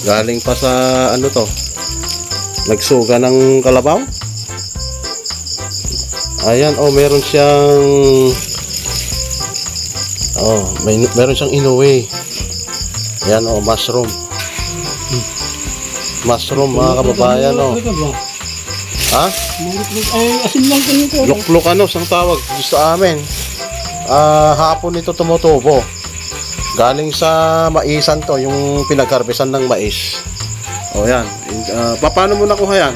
Galing pa sa ano to, nagsuga ng kalabaw. Ayan, oh, meron siyang meron siyang inuwi. Ayan, oh, mushroom. Mushroom, mga kababayan, oh. Ha? Asin lang ganito. Lukluk ano, sang tawag sa amin. Hapon ito tumutubo. Galing sa maisan to, yung pinagharvestan ng mais. O yan. Paano mo nakuha yan?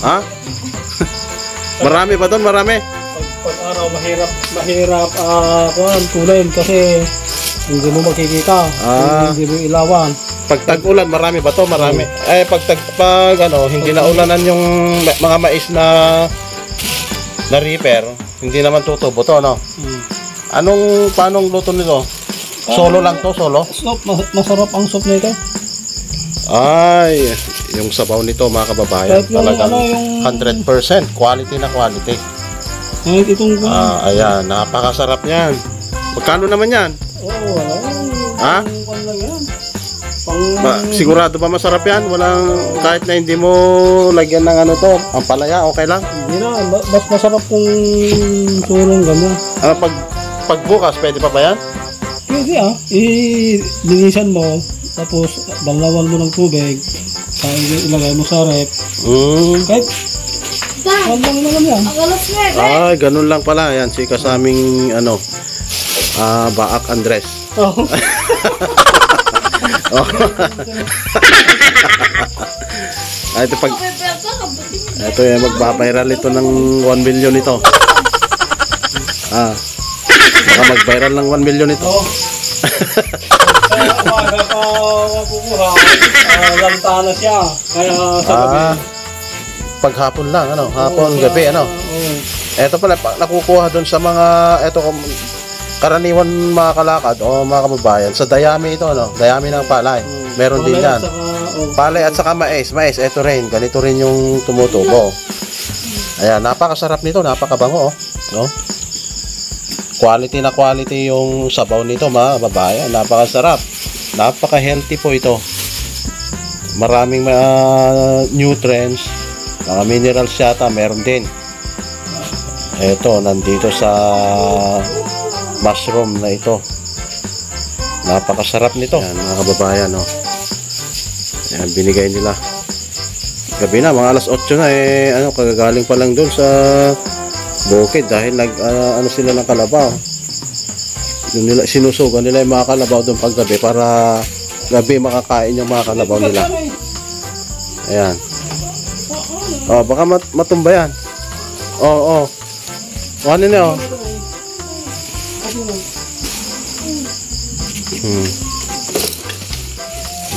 Ha? Marami ba doon? Marami? Pag araw, mahirap kunin kasi hindi mo makikita. Hindi mo ilawan. Pag tag-ulan, marami ba to? Marami. Pag hindi na ulanan yung mga mais na reaper, hindi naman tutubo to, no? Paanong luto nito? Solo lang to, solo? Soup, masarap ang soup nito. Ay, yung sabaw nito, mga kababayan, talagang 100% quality na quality. Itong ayan, napakasarap niyan. Magkano naman yan? Ha? Sigurado ba masarap yan? Walang, kahit na hindi mo lagyan ng ano to, ang palaya, okay lang? Hindi na, mas masarap kung surong gano'n. Pag bukas, pwede pa ba yan? Pwede linisan mo, tapos balawan mo ng tubig, ilagay mo sa rep. Kahit, lang naman yan. Ay, ganun lang pala. Yan, si kasaming, Baak Andres. Ito yung magbabiral ito ng 1 million ito. Baka mag-viral ng 1 million ito. Umaga pa makukuha, lanta na siya. Kaya sa gabi. Paghapon lang, hapon, gabi, Ito pala, nakukuha doon sa mga, karaniwan mga kalakad o mga kababayan, sa dayami ito, dayami ng palay. Meron din yan. Palay at saka mais. Mais, ito rin. Ganito rin yung tumutubo. Ayan, napakasarap nito, napakabango, Quality na quality yung sabaw nito, mga kababayan. Napakasarap. Napaka-healthy po ito. Maraming nutrients, mga minerals yata, meron din. Ito, nandito sa mushroom na ito. Napakasarap nito. Ayan, mga kababayan, Ayan, binigay nila. Gabi na, mga alas 8 na, kagagaling pa lang doon sa bukid dahil sila ng kalabaw. Sinusugan nila yung mga kalabaw doon paggabi para gabi makakain yung mga kalabaw nila. Ayan. Baka matumba yan. Ano na,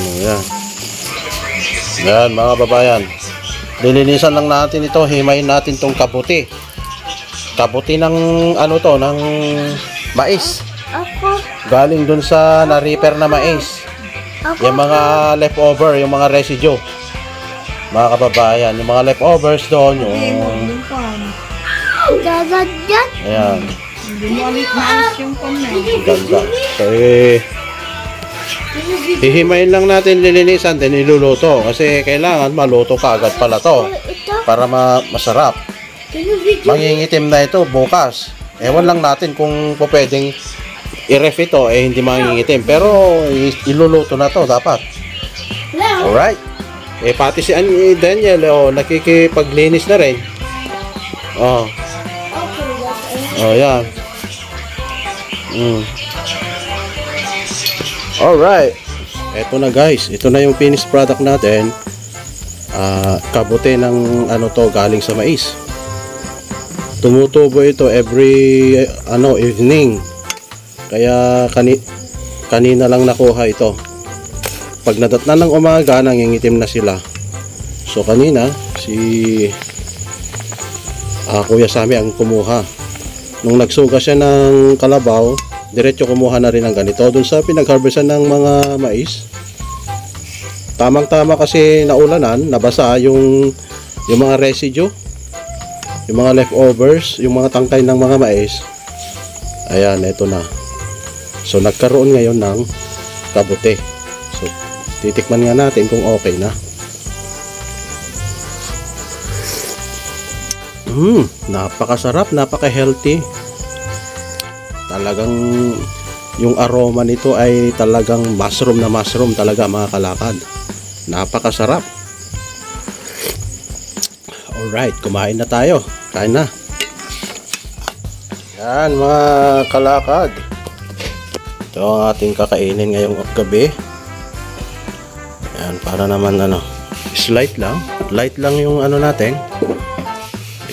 Ayan. Ayan, mga babayan. Lilinisan lang natin ito. Himayin natin tong kabuti. Kabuti ng ng mais. Galing dun sa na-reaper na mais. Yung mga leftover, yung mga residue. Mga kababayan, yung mga leftovers doon, yung ayan. Ganda. So, hihimayin lang natin, lilinisan, din iluluto. Kasi kailangan maluto kaagad pala to para masarap. Mangingitim na ito bukas. Ewan lang natin kung pwedeng i-ref ito, hindi mangingitim. Pero iluluto na to dapat. Alright. Pati si Daniel, nakikipaglinis na rin. Yan. Alright. Ito na, guys. Ito na yung finished product natin. Kabuti ng galing sa mais. Tumutubo ito every evening. Kaya kanina lang nakuha ito. Pag nadatnan ng umaga, nangingitim na sila. So kanina si Kuya Sammy ang kumuha. Nung nagsuga siya ng kalabaw, diretso kumuha na rin ng ganito dun sa pinagharvestan ng mga mais. Tamang-tama kasi naulanan, nabasa yung mga residue, yung mga leftovers, yung mga tangkay ng mga mais. Ayan, ito na. So nagkaroon ngayon ng kabuti. So Titikman nga natin kung okay na. Napakasarap, napaka-healthy. Talagang yung aroma nito ay talagang mushroom na mushroom talaga mga kalakad. Napakasarap. Alright, kumain na tayo. Kain na. Yan mga kalakad. Ito ang ating kakainin ngayong gabi. Yan, para naman light lang yung natin.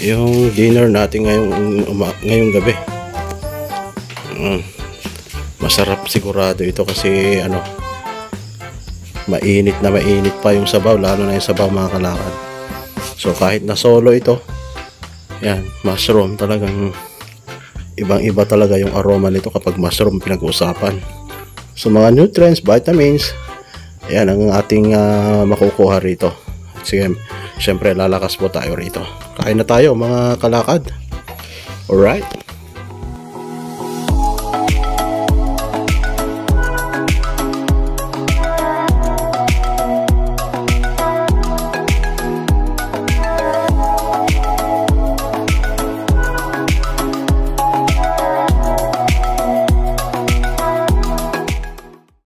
Yung dinner natin ngayong gabi. Masarap sigurado ito kasi mainit pa yung sabaw, lalo na yung sabaw mga kalakad. So kahit na solo ito, yan, mushroom, talagang ibang-iba talaga yung aroma nito kapag mushroom pinag-uusapan. So mga nutrients, vitamins, yan ang ating makukuha rito. Sige, syempre lalakas po tayo rito. Kain na tayo mga kalakad. Alright.